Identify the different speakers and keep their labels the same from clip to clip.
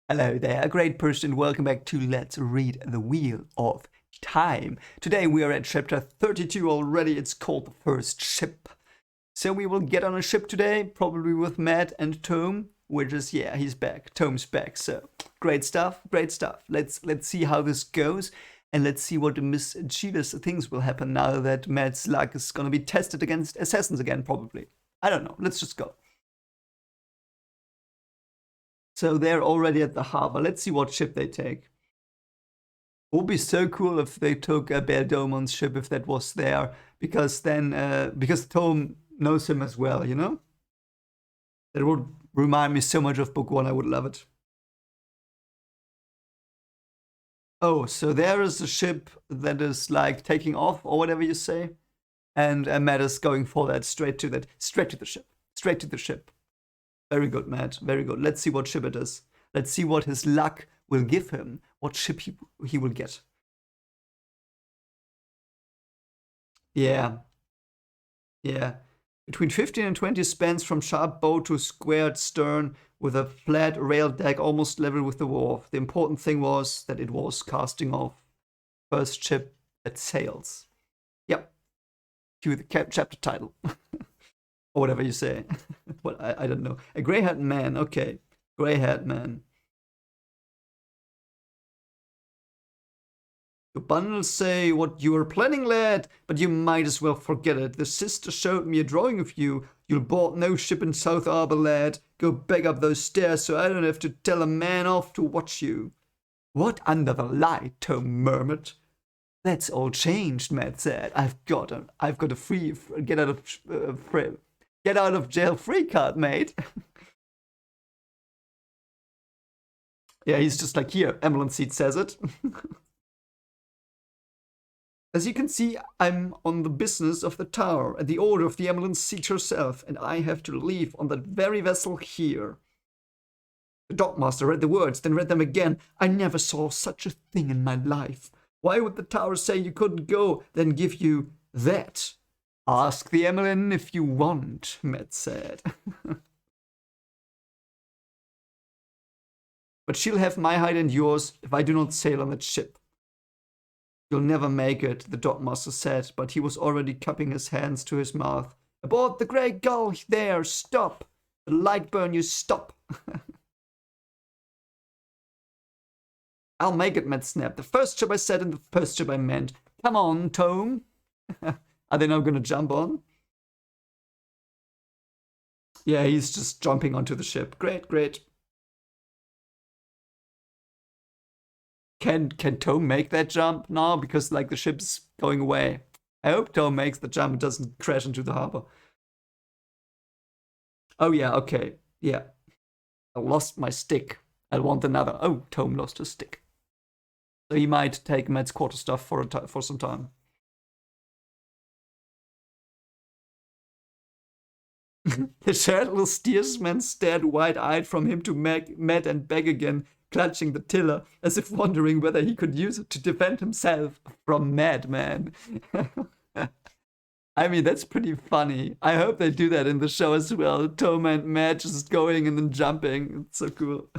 Speaker 1: Hello there, a great person. Welcome back to Let's Read the Wheel of Time. Today we are at chapter 32 already. It's called The First Ship. So we will get on a ship today, probably with Matt and Tom, which is, yeah, he's back. Tom's back. So great stuff, great stuff. Let's see how this goes. And let's see what mischievous things will happen now that Matt's luck is going to be tested against assassins again, probably. I don't know. Let's just go. So they're already at the harbor. Let's see what ship they take. It would be so cool if they took a Beldomon's ship if that was there, because then, because Tom knows him as well, you know? That would remind me so much of Book 1, I would love it. Oh, so there is a ship that is like taking off, or whatever you say, and Matt is going for that, straight to the ship. Straight to the ship. Very good, Matt. Very good. Let's see what ship it is. Let's see what his luck will give him. What ship he will get. Yeah. Yeah. Between 15 and 20 spans from sharp bow to squared stern with a flat rail deck almost level with the wharf. The important thing was that it was casting off. First ship that sails. Yep. Cue the chapter title. Or whatever you say. What I don't know. A gray-haired man. Okay. Gray-haired man. Your bundles say what you were planning, lad, but you might as well forget it. The sister showed me a drawing of you. You'll board no ship in South Harbor, lad. Go back up those stairs so I don't have to tell a man off to watch you. What under the light? Tom murmured. That's all changed, Matt said. I've got a free get out of jail free card, mate. Yeah, he's just like, here, ambulance seat says it. As you can see, I'm on the business of the tower at the order of the ambulance seat herself, and I have to leave on that very vessel here. The dockmaster read the words, then read them again. I never saw such a thing in my life. Why would the tower say you couldn't go, then give you that? Ask the Emmeline if you want, Matt said. But she'll have my hide and yours if I do not sail on that ship. You'll never make it, the dockmaster said, but he was already cupping his hands to his mouth. Aboard the Grey Gull, there, stop! The light burn you, stop! I'll make it, Matt snapped. The first ship I said and the first ship I meant. Come on, Tom. Are they now gonna jump on? Yeah, he's just jumping onto the ship. Great, great. Can Tom make that jump now? Because like the ship's going away. I hope Tom makes the jump and doesn't crash into the harbor. Oh yeah, okay. Yeah. I lost my stick. I want another. Oh, Tom lost his stick. So he might take Matt's quarterstaff for some time. The shared little steersman stared wide-eyed from him to Matt and back again, clutching the tiller, as if wondering whether he could use it to defend himself from Madman. I mean, that's pretty funny. I hope they do that in the show as well. Tom and Matt just going and then jumping. It's so cool.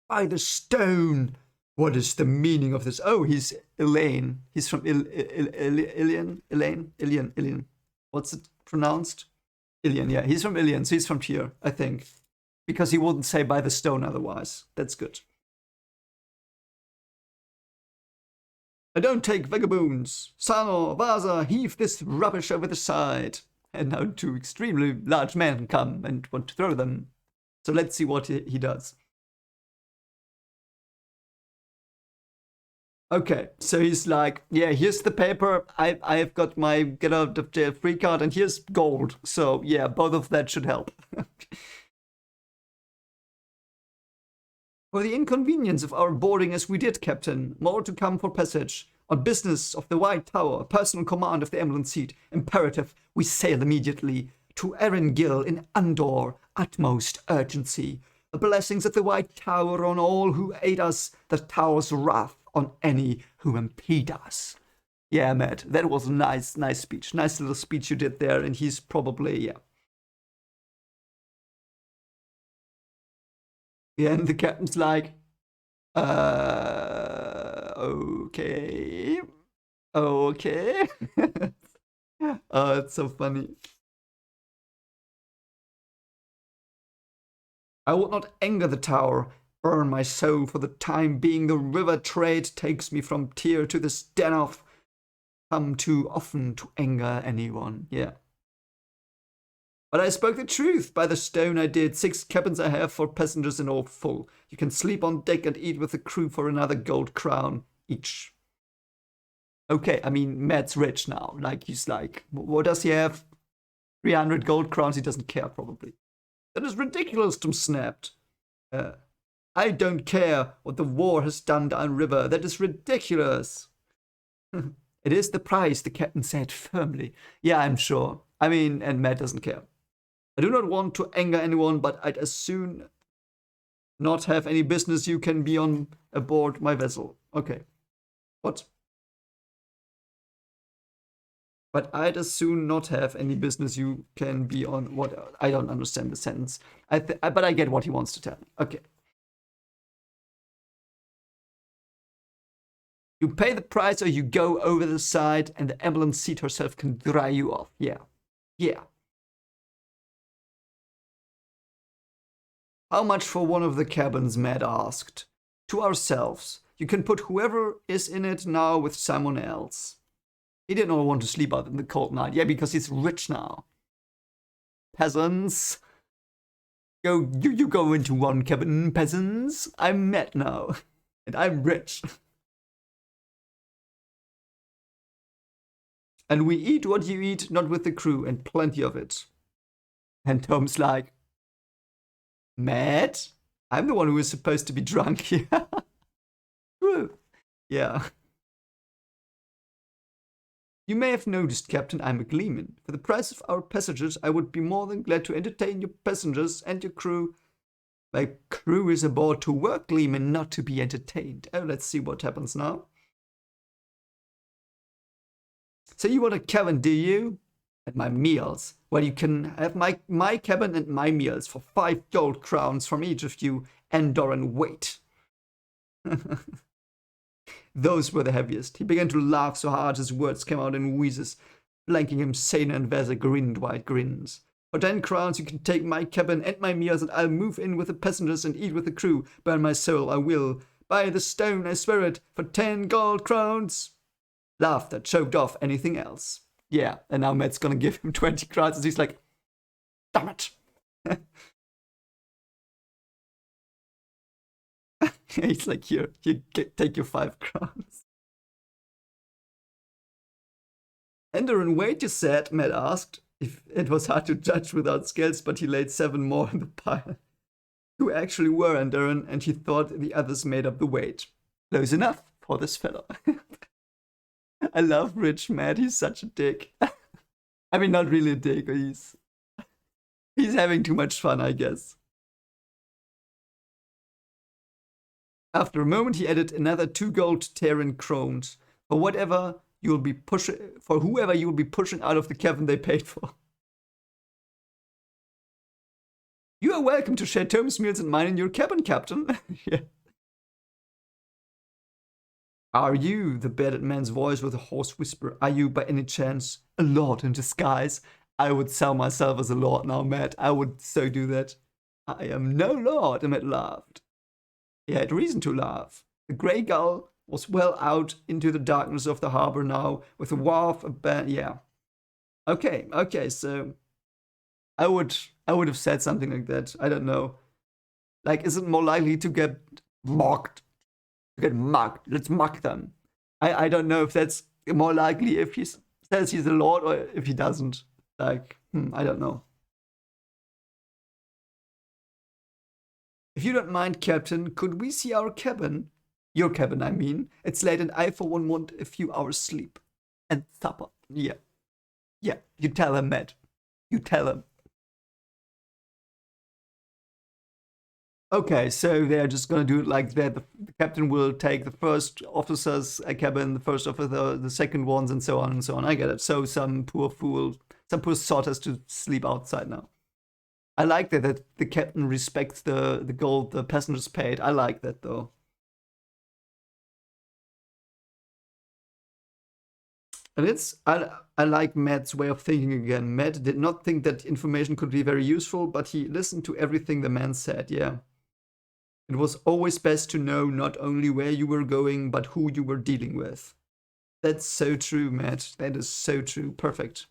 Speaker 1: By the stone! What is the meaning of this? Oh, he's Elaine. He's from Ilion. What's it pronounced? Ilion, yeah. He's from Ilion, so he's from here, I think. Because he wouldn't say by the stone otherwise. That's good. I don't take vagabonds. Sano, Vasa, heave this rubbish over the side. And now two extremely large men come and want to throw them. So let's see what he does. Okay, so he's like, yeah, here's the paper. I've got my get out of jail free card, and here's gold. So yeah, both of that should help. For the inconvenience of our boarding as we did, Captain. More to come for passage. On business of the White Tower, personal command of the ambulance seat. Imperative, we sail immediately to Erin Gill in Andor. Utmost urgency. The blessings of the White Tower on all who aid us. The Tower's wrath on any who impede us. Yeah, Matt, that was a nice speech. Nice little speech you did there, and he's probably, yeah. Yeah, and the captain's like, okay. Okay. Oh, it's so funny. I would not anger the tower, burn my soul for the time being. The river trade takes me from tier to this den of come too often to anger anyone. Yeah. But I spoke the truth. By the stone I did. 6 cabins I have for passengers and all full. You can sleep on deck and eat with the crew for another gold crown each. Okay, I mean, Matt's rich now. Like, he's like, what does he have? 300 gold crowns. He doesn't care, probably. That is ridiculous, Tom snapped. I don't care what the war has done downriver. That is ridiculous. It is the price, the captain said firmly. Yeah, I'm sure. I mean, and Matt doesn't care. I do not want to anger anyone, but I'd as soon not have any business you can be on aboard my vessel. Okay. What? But I'd as soon not have any business you can be on what? I don't understand the sentence. But I get what he wants to tell me. Okay. You pay the price or you go over the side and the ambulance seat herself can dry you off. Yeah. Yeah. How much for one of the cabins, Matt asked. To ourselves. You can put whoever is in it now with someone else. He did not want to sleep out in the cold night. Yeah, because he's rich now. Peasants. You go into one cabin, peasants. I'm Matt now. And I'm rich. And we eat what you eat, not with the crew, and plenty of it. And Tom's like, Matt? I'm the one who is supposed to be drunk here. True. Yeah. You may have noticed, Captain, I'm a gleeman. For the price of our passages, I would be more than glad to entertain your passengers and your crew. My crew is aboard to work, gleeman, not to be entertained. Oh, let's see what happens now. So you want a cabin, do you? At my meals. Well, you can have my cabin and my meals for 5 gold crowns from each of you, Endor and Wait. Those were the heaviest. He began to laugh so hard his words came out in wheezes. Flanking him, Sana and Veza grinned wide grins. For 10 crowns you can take my cabin and my meals, and I'll move in with the passengers and eat with the crew. Burn my soul, I will. By the stone, I swear it, for 10 gold crowns. Laughter choked off anything else. Yeah, and now Matt's gonna give him 20 crowns, and he's like, damn it. He's like, here, take your 5 crowns. Ender and Wait, you said, Matt asked. If it was hard to judge without scales, but he laid 7 more in the pile. 2 actually were Enderon, and he thought the others made up the weight. Close enough for this fellow. I love Rich Matt, he's such a dick. I mean, not really a dick, he's having too much fun, I guess. After a moment, he added another 2 gold Terran crowns for whoever you'll be pushing out of the cabin they paid for. You are welcome to share Tom's meals and mine in your cabin, Captain. Yeah. Are you, the bearded man's voice with a hoarse whisper, are you by any chance a lord in disguise? I would sell myself as a lord now, Matt. I would so do that. I am no lord, Matt laughed. He had reason to laugh. The grey gull was well out into the darkness of the harbor now, with a wharf abandoned. Yeah. Okay, so I would have said something like that. I don't know. Like, is it more likely to get mocked? To get mugged. Let's mug them. I don't know if that's more likely if he says he's a lord or if he doesn't. Like, I don't know. If you don't mind, Captain, could we see our cabin? Your cabin, I mean. It's late and I, for one, want a few hours sleep. And supper. Yeah. Yeah, you tell him, Matt. You tell him. Okay, so they're just gonna do it like that. The captain will take the first officer's cabin, the first officer, the second ones, and so on and so on. I get it. So some poor fool, some poor sot has to sleep outside now. I like that the captain respects the gold the passengers paid. I like that though. And I like Matt's way of thinking again. Matt did not think that information could be very useful, but he listened to everything the man said. Yeah. It was always best to know not only where you were going, but who you were dealing with. That's so true, Matt. That is so true. Perfect.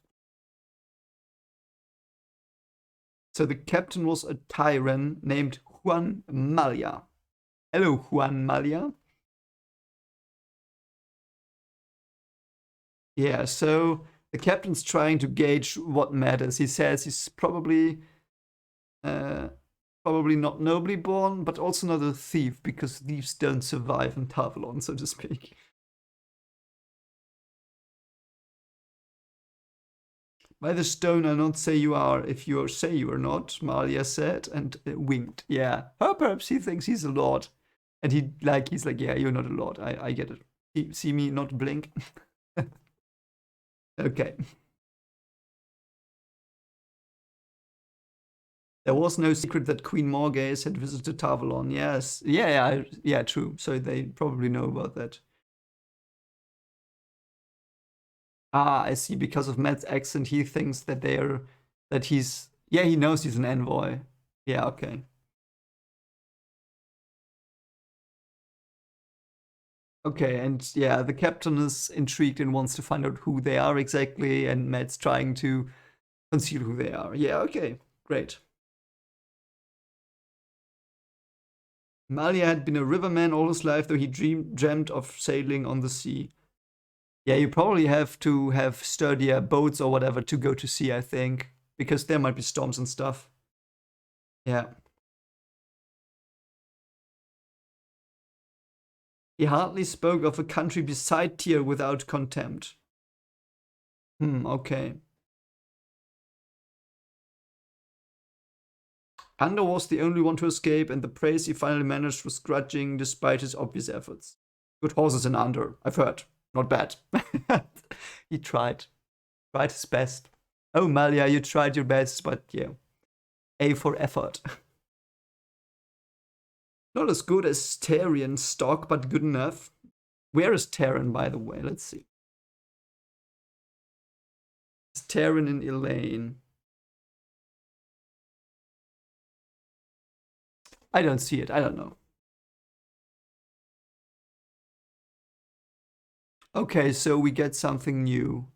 Speaker 1: So the captain was a tyrant named Juan Malia. Hello, Juan Malia. Yeah, so the captain's trying to gauge what matters. He says he's uh, probably not nobly born, but also not a thief, because thieves don't survive in Tavalon, so to speak. By the stone I'll not say you are, if you say you are not, Malia said, and winked. Yeah, or perhaps he thinks he's a lord. And he's like, yeah, you're not a lord. I get it. See me not blink? Okay. There was no secret that Queen Morghese had visited Tavalon. Yes. Yeah, true. So they probably know about that. Ah, I see. Because of Matt's accent, he thinks that he's, yeah, he knows he's an envoy. Yeah, okay. Okay, and yeah, the captain is intrigued and wants to find out who they are exactly, and Matt's trying to conceal who they are. Yeah, okay, great. Malia had been a riverman all his life, though he dreamed of sailing on the sea. Yeah, you probably have to have sturdier boats or whatever to go to sea, I think, because there might be storms and stuff. Yeah. He hardly spoke of a country beside Tyr without contempt. Okay. Ander was the only one to escape, and the praise he finally managed was grudging despite his obvious efforts. Good horses in Ander, I've heard. Not bad. He tried his best. Oh, Malia, you tried your best, but yeah. A for effort. Not as good as Tarian stock, but good enough. Where is Taran, by the way? Let's see. Is Taran in Elaine? I don't see it. I don't know. Okay, so we get something new.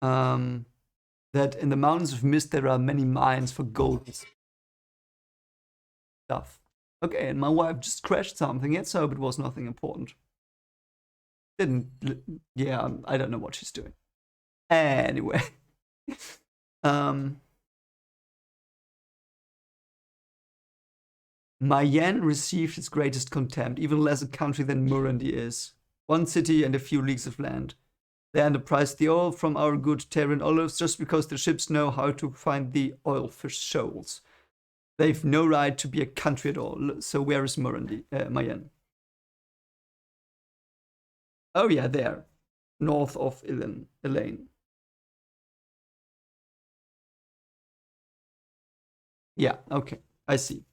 Speaker 1: That in the Mountains of Mist there are many mines for gold stuff. Okay, and my wife just crashed something. Let's hope it was nothing important. Didn't. Yeah, I don't know what she's doing. Anyway. Mayenne received its greatest contempt, even less a country than Murundi is. One city and a few leagues of land. They underprice the oil from our good Terran olives just because the ships know how to find the oilfish shoals. They've no right to be a country at all. So where is Murundi, Mayenne? Oh yeah, there, north of Elaine. Yeah, okay, I see.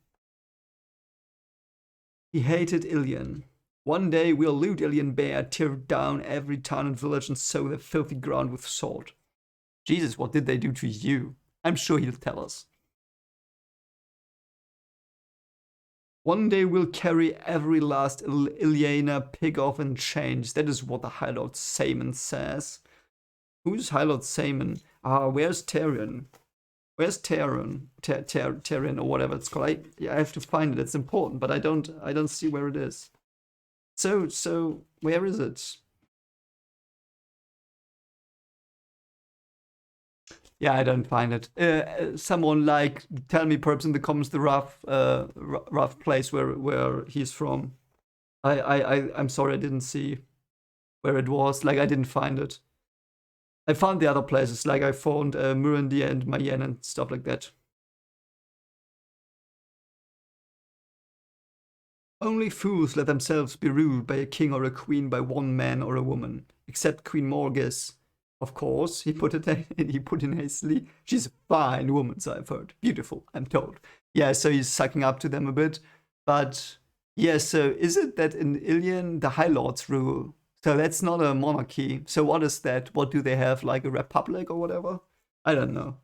Speaker 1: He hated Ilion. One day we'll loot Ilion Bear, tear down every town and village, and sow the filthy ground with salt. Jesus, what did they do to you? I'm sure he'll tell us. One day we'll carry every last Iliana pig off in chains. That is what the High Lord Saman says. Who's High Lord Saman? Ah, where's Tyrion? Where's Tyrion? Tyrion or whatever it's called. I have to find it. It's important, but I don't see where it is. So where is it? Yeah, I don't find it. Someone like tell me perhaps in the comments the rough place where he's from. I'm sorry I didn't see where it was. Like I didn't find it. I found the other places. Like I found Murundi and Mayenne and stuff like that. Only fools let themselves be ruled by a king or a queen, by one man or a woman, except Queen Morghese. Of course, he put it he put in hastily. She's a fine woman, so I've heard. Beautiful, I'm told. Yeah, so he's sucking up to them a bit. But yeah, so is it that in Ilion the High Lords rule? So that's not a monarchy. So what is that? What do they have, like a republic or whatever? I don't know.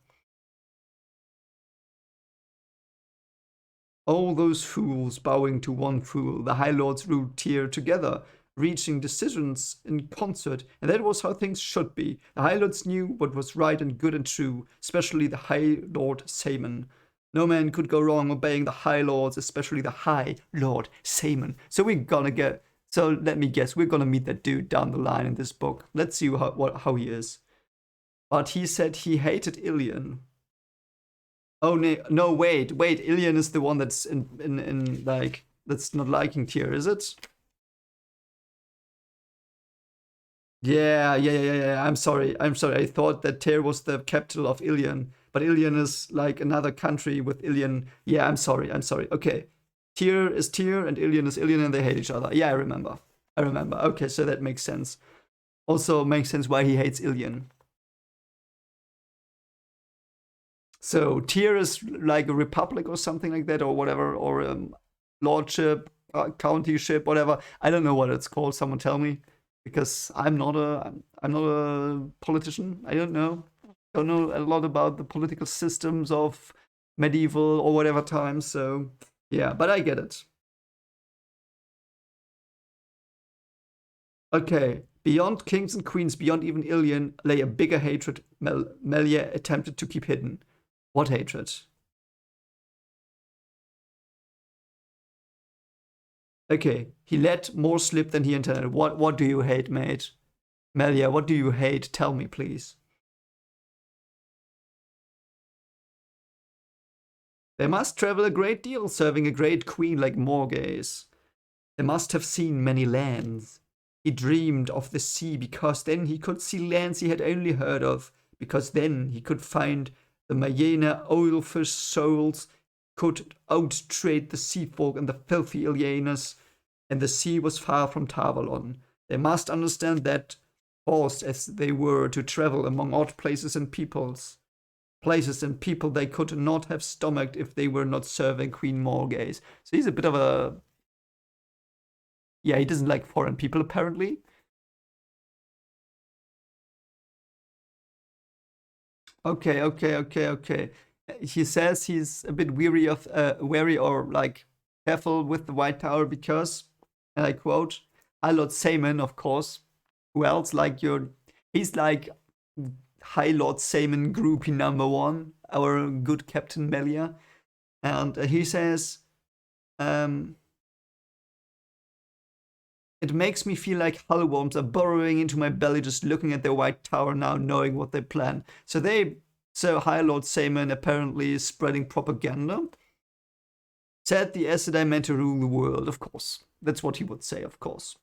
Speaker 1: All those fools bowing to one fool, the High Lords ruled Tyr together, reaching decisions in concert, and that was how things should be. The High Lords knew what was right and good and true, especially the High Lord Saemon. No man could go wrong obeying the High Lords, especially the High Lord Saemon. So we're gonna get. So let me guess, we're gonna meet that dude down the line in this book. Let's see how he is. But he said he hated Ilion. Oh no, wait. Ilion is the one that's in like that's not liking Tyr, is it? Yeah. I'm sorry. I thought that Tyr was the capital of Ilion, but Ilion is like another country with Ilion. Yeah, I'm sorry. Okay, Tyr is Tyr and Ilion is Ilion, and they hate each other. Yeah, I remember. Okay, so that makes sense. Also makes sense why he hates Ilion. So Tyr is like a republic or something like that, or whatever, or lordship, countyship, whatever. I don't know what it's called. Someone tell me, because I'm not a politician. I don't know. Don't know a lot about the political systems of medieval or whatever times. So yeah, but I get it. Okay. Beyond kings and queens, beyond even Ilion, lay a bigger hatred Melia attempted to keep hidden. What hatred? Okay, he let more slip than he intended. What do you hate, mate? Melia, what do you hate? Tell me, please. They must travel a great deal, serving a great queen like Morgaze. They must have seen many lands. He dreamed of the sea because then he could see lands he had only heard of, because then he could find the Mayena oilfish souls, could outtrade the sea folk and the filthy Ilianers, and the sea was far from Tavalon. They must understand that, forced as they were to travel among odd places and people they could not have stomached if they were not serving Queen Morgaze. So he's a bit of a, yeah, he doesn't like foreign people apparently. Okay. He says he's a bit wary or like careful with the White Tower because, and I quote, I Lord Saemon, of course. Who else? Like he's like High Lord Saemon groupie number one, our good Captain Melia, and he says, um, it makes me feel like hullworms are burrowing into my belly just looking at their White Tower now, knowing what they plan. So High Lord Saemon apparently is spreading propaganda. Said the Aes Sedai meant to rule the world, of course. That's what he would say, of course.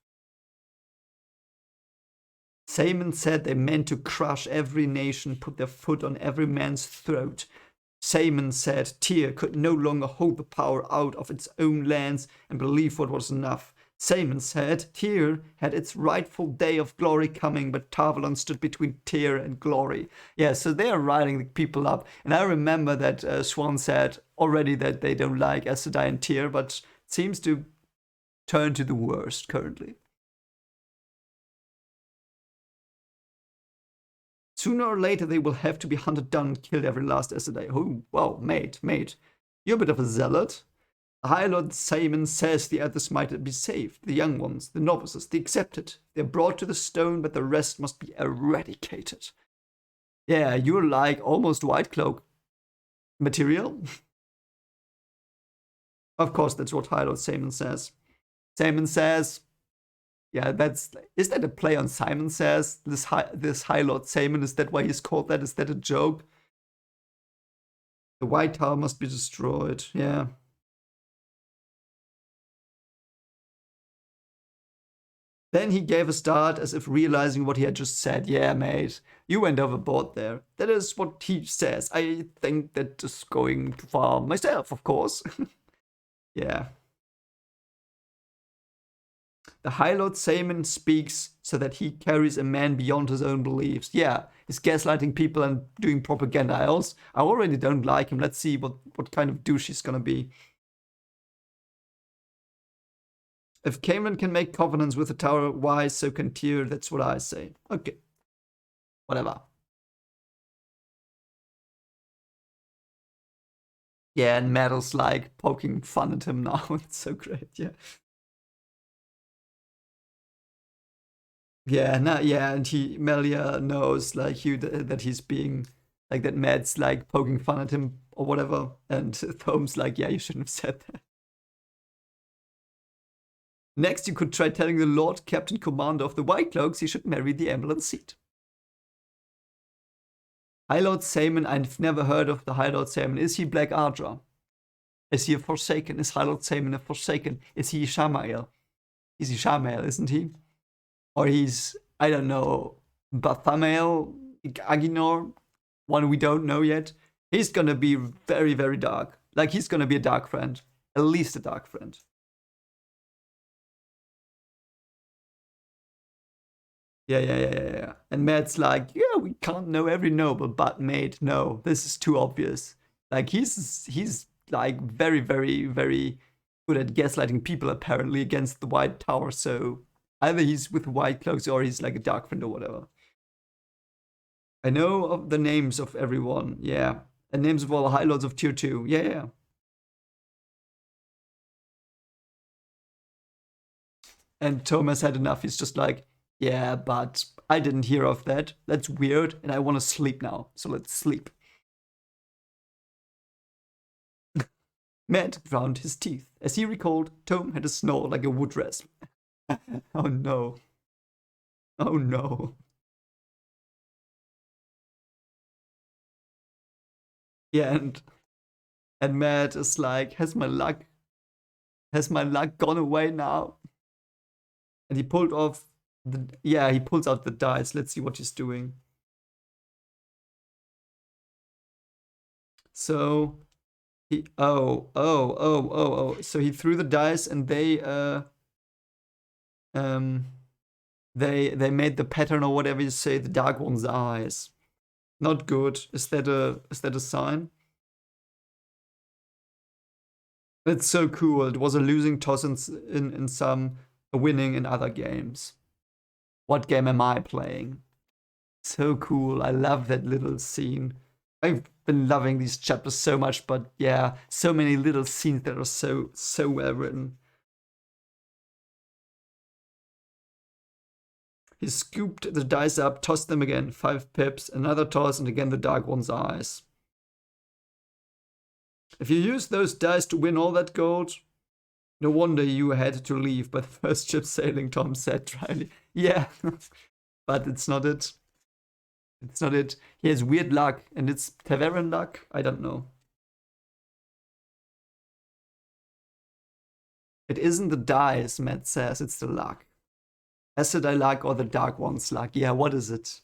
Speaker 1: Saemon said they meant to crush every nation, put their foot on every man's throat. Saemon said Tyr could no longer hold the power out of its own lands and believe what was enough. Saemon said Tyr had its rightful day of glory coming, but Tarvalon stood between Tyr and glory. Yeah, so they are riding the people up. And I remember that Swan said already that they don't like Aes Sedai and Tyr, but it seems to turn to the worst currently. Sooner or later, they will have to be hunted down and killed every last Aes Sedai. Oh, wow, mate. You're a bit of a zealot. High Lord Saemon says the others might be saved, the young ones, the novices, the accepted. They're brought to the stone, but the rest must be eradicated. Yeah, you're like almost White Cloak material. Of course, that's what High Lord Saemon says. Saemon says, yeah, is that a play on Simon Says? This High Lord Saemon, is that why he's called that? Is that a joke? The White Tower must be destroyed, yeah. Then he gave a start as if realizing what he had just said. Yeah, mate, you went overboard there. That is what he says. I think that is going too far myself, of course. Yeah. The High Lord Saman speaks so that he carries a man beyond his own beliefs. Yeah, he's gaslighting people and doing propaganda. I already don't like him. Let's see what kind of douche he's gonna be. If Cameron can make covenants with the tower, why so can Tyr? That's what I say. Okay. Whatever. Yeah, and Metal's like poking fun at him now. It's so great, yeah. Yeah, yeah, and Melia knows like that he's being like that Matt's like poking fun at him or whatever, and Thome's like, yeah, you shouldn't have said that. Next, you could try telling the Lord Captain Commander of the White Cloaks he should marry the Emerald Seed. High Lord Saman, I've never heard of the High Lord Saman. Is he Black Ardra? Is he a Forsaken? Is High Lord Saman a Forsaken? Is he Shamael? Is he Shamael, isn't he? Or he's, I don't know, Bathamael, Aginor, one we don't know yet. He's gonna be very, very dark. Like, he's gonna be a dark friend. At least a dark friend. Yeah. And Matt's like, yeah, we can't know every noble, but mate, no, this is too obvious. Like, he's like very, very, very good at gaslighting people apparently against the White Tower, so either he's with white cloaks or he's like a dark friend or whatever. I know of the names of everyone, yeah. And names of all the High Lords of Tier 2, yeah. And Thomas had enough. He's just like, yeah, but I didn't hear of that. That's weird, and I want to sleep now, so let's sleep. Matt ground his teeth. As he recalled, Tom had a snore like a wood rasp. Oh no. Oh no. Yeah, and Matt is like, has my luck gone away now? And he pulled off he pulls out the dice. Let's see what he's doing. So so he threw the dice and they made the pattern or whatever you say, the dark one's eyes. Not good. Is that a sign? It's so cool. It was a losing toss in some, a winning in other games. What game am I playing? So cool. I love that little scene. I've been loving these chapters so much, but yeah, so many little scenes that are so well written. He scooped the dice up, tossed them again, 5 pips, another toss, and again the dark one's eyes. If you use those dice to win all that gold, no wonder you had to leave by the first ship sailing, Tom said dryly. Yeah, but it's not it. It's not it. He has weird luck, and it's Tavern luck? I don't know. It isn't the dice, Matt says, it's the luck. Acid I luck or the dark one's luck? Yeah, what is it?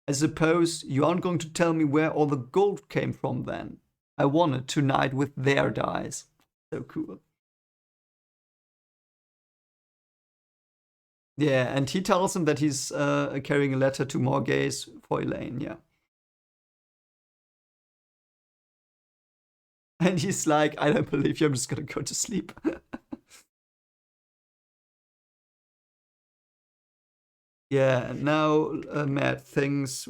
Speaker 1: I suppose you aren't going to tell me where all the gold came from then. I won it tonight with their dice. So cool. Yeah, and he tells him that he's carrying a letter to Morgaze for Elaine, yeah. And he's like, I don't believe you, I'm just gonna go to sleep. Yeah, now Matt thinks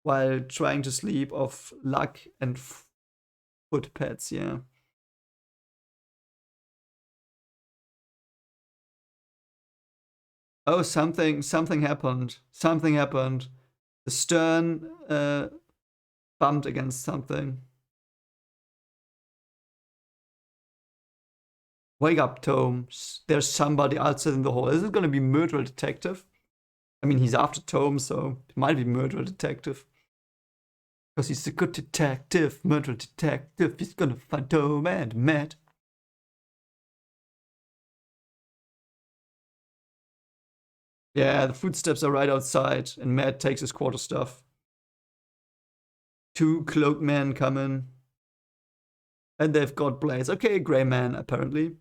Speaker 1: while trying to sleep of luck and foot pets, yeah. Oh, something happened. Something happened. The stern bumped against something. Wake up, Tom. There's somebody outside in the hall. Is it gonna be murder detective? I mean, he's after Tom, so it might be murder detective. Because he's a good detective, murder detective. He's gonna find Tom and Matt. Yeah, the footsteps are right outside, and Matt takes his quarterstaff. 2 cloaked men come in. And they've got blades. Okay, grey man, apparently.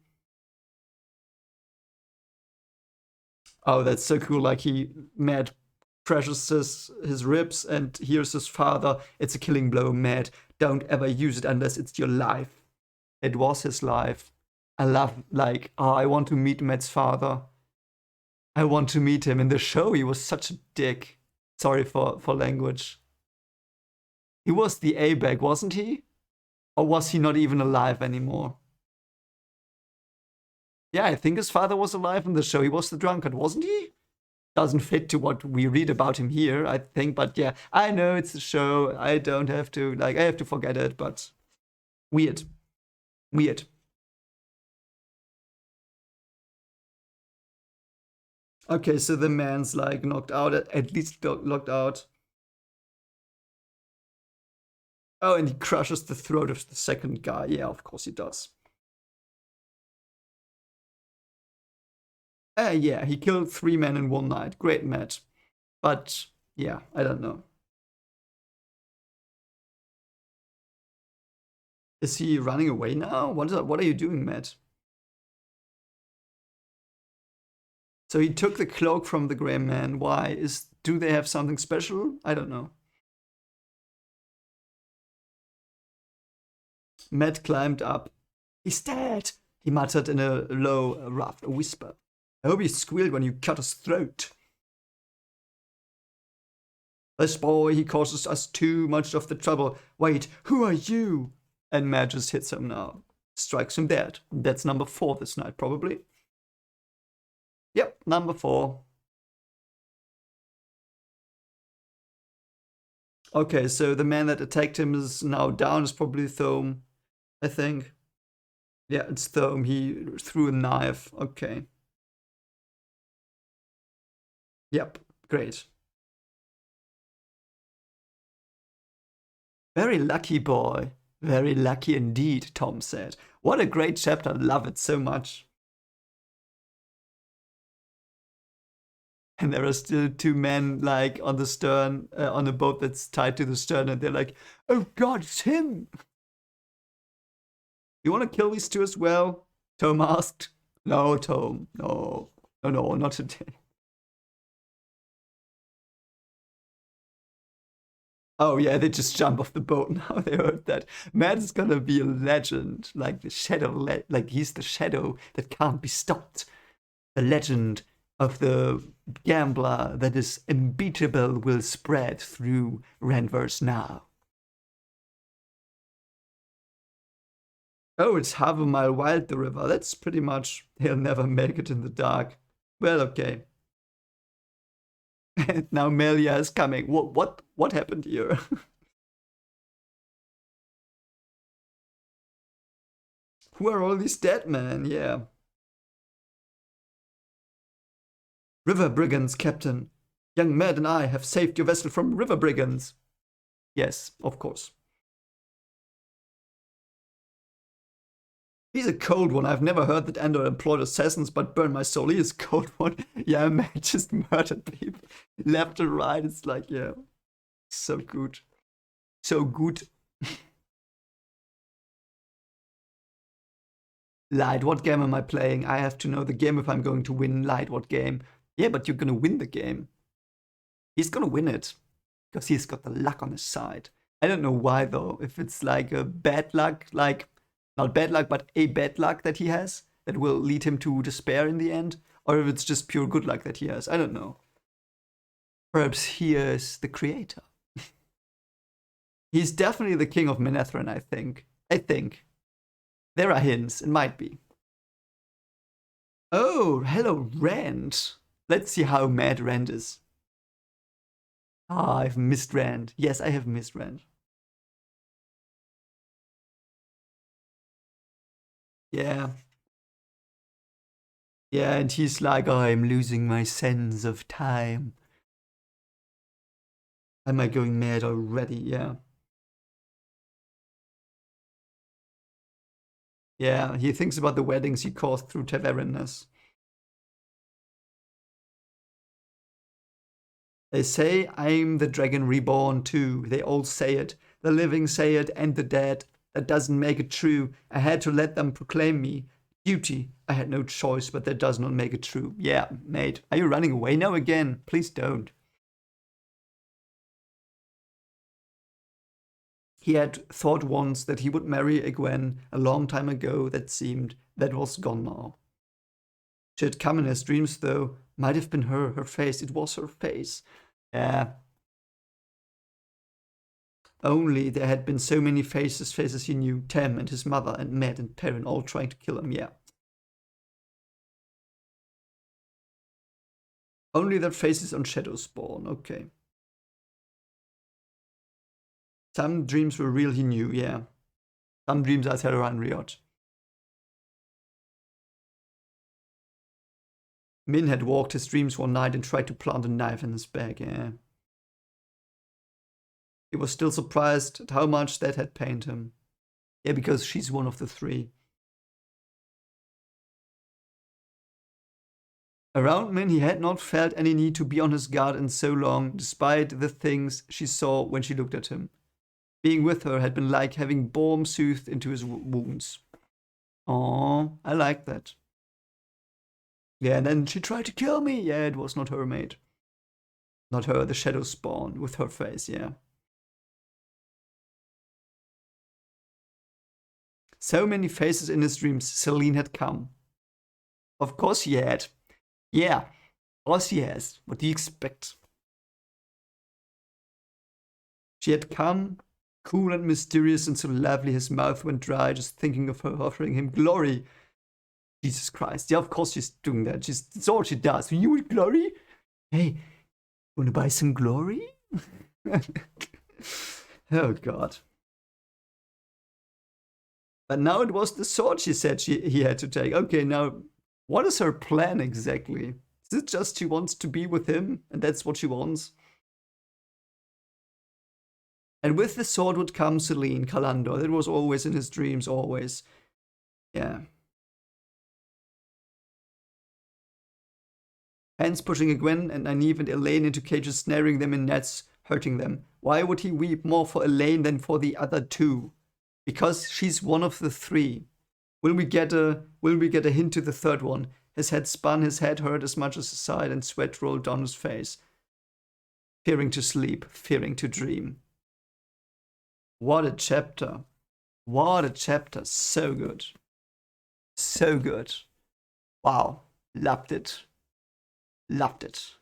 Speaker 1: Oh, that's so cool. Like Matt crushes his ribs and hears his father. It's a killing blow, Matt. Don't ever use it unless it's your life. It was his life. I love, like, oh, I want to meet Matt's father. I want to meet him. In the show, he was such a dick. Sorry for language. He was the A-bag, wasn't he? Or was he not even alive anymore? Yeah, I think his father was alive in the show. He was the drunkard, wasn't he? Doesn't fit to what we read about him here, I think. But yeah, I know it's a show. I don't have to, like, I have to forget it, but weird. Weird. Okay, so the man's like knocked out, at least knocked out. Oh, and he crushes the throat of the second guy. Yeah, of course he does. Yeah, he killed 3 men in one night. Great match. But yeah, I don't know. Is he running away now? What are you doing, Matt? So he took the cloak from the Grey Man. Why? Do they have something special? I don't know. Matt climbed up. He's dead, he muttered in a low, rough whisper. I hope he squealed when you cut his throat. This boy, he causes us too much of the trouble. Wait, who are you? And Matt just hits him now. Strikes him dead. That's number 4 this night, probably. Yep, number 4. Okay, so the man that attacked him is now down. It's probably Thome, I think. Yeah, it's Thome. He threw a knife. Okay. Yep, great. Very lucky boy. Very lucky indeed, Tom said. What a great chapter. Love it so much. And there are still 2 men like on the stern, on a boat that's tied to the stern, and they're like, oh god, it's him. You want to kill these 2 as well? Tom asked. No, Tom. No. No, not today. Oh yeah, they just jump off the boat now. They heard that. Matt is gonna be a legend, like the shadow, like he's the shadow that can't be stopped. The legend of the gambler that is unbeatable will spread through Ranverse now. Oh, it's half a mile wide, the river. That's pretty much, he'll never make it in the dark. Well, okay. And now Melia is coming. What happened here? Who are all these dead men? Yeah. River brigands, Captain. Young Matt and I have saved your vessel from river brigands. Yes, of course. He's a cold one. I've never heard that Andor employed assassins, but burn my soul, he is a cold one. Yeah, Matt just murdered people left and right. It's like, yeah, so good. So good. Light, what game am I playing? I have to know the game if I'm going to win. Light, what game? Yeah, but you're gonna win the game. He's gonna win it because he's got the luck on his side. I don't know why though. If it's like a bad luck, like not bad luck, but a bad luck that he has that will lead him to despair in the end, or if it's just pure good luck that he has. I don't know. Perhaps he is the creator. He's definitely the king of Manetheren, I think. There are hints. It might be. Oh, hello, Rand. Let's see how mad Rand is. Ah, I've missed Rand. Yes, I have missed Rand. Yeah. Yeah, and he's like, oh, I'm losing my sense of time. Am I going mad already? Yeah. Yeah, he thinks about the weddings he caused through Tavernus. They say I'm the dragon reborn too. They all say it. The living say it and the dead. That doesn't make it true. I had to let them proclaim me. Duty. I had no choice, but that does not make it true. Yeah, mate. Are you running away now again? Please don't. He had thought once that he would marry a Gwen a long time ago. That was gone now. She had come in his dreams, though. Might have been her face. It was her face. Yeah. Only there had been so many faces he knew. Tem and his mother and Matt and Perrin all trying to kill him, yeah. Only their faces on Shadowspawn, okay. Some dreams were real, he knew, yeah. Some dreams are Terra and Riot. Min had walked his dreams one night and tried to plant a knife in his back, yeah. He was still surprised at how much that had pained him. Yeah, because she's one of the three. Around Min, he had not felt any need to be on his guard in so long, despite the things she saw when she looked at him. Being with her had been like having balm soothed into his wounds. Aww, I like that. Yeah, and then she tried to kill me. Yeah, it was not her, mate. Not her, the shadow spawn with her face, yeah. So many faces in his dreams, Celine had come. Of course he had. Yeah, of course he has. What do you expect? She had come, cool and mysterious and so lovely his mouth went dry just thinking of her offering him glory. Jesus Christ. Yeah, of course she's doing that. That's all she does. You want glory? Hey, wanna buy some glory? Oh God. But now it was the sword she said he had to take. Okay, now what is her plan exactly? Is it just she wants to be with him and that's what she wants? And with the sword would come Celine, Kalandor. That was always in his dreams, always. Yeah. Hence pushing a Gwen and Nynaeve and Elaine into cages, snaring them in nets, hurting them. Why would he weep more for Elaine than for the other two? Because she's one of the three. Will we get a hint to the third one? His head spun, his head hurt as much as his side, and sweat rolled down his face. Fearing to sleep, fearing to dream. What a chapter. What a chapter. So good. So good. Wow. Loved it. Loved it.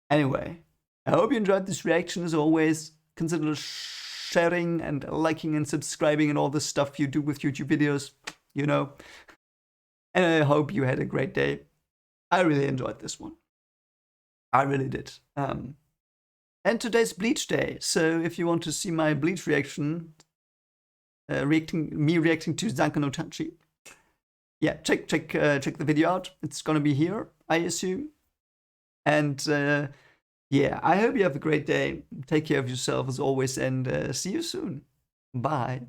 Speaker 1: Anyway, I hope you enjoyed this reaction. As always, consider sharing and liking and subscribing and all the stuff you do with YouTube videos, you know. And I hope you had a great day. I really enjoyed this one. I really did. And today's Bleach Day, so if you want to see my Bleach reaction, reacting to Zanko no Tachi, yeah, check the video out. It's gonna be here, I assume. And yeah, I hope you have a great day. Take care of yourself as always, and see you soon. Bye.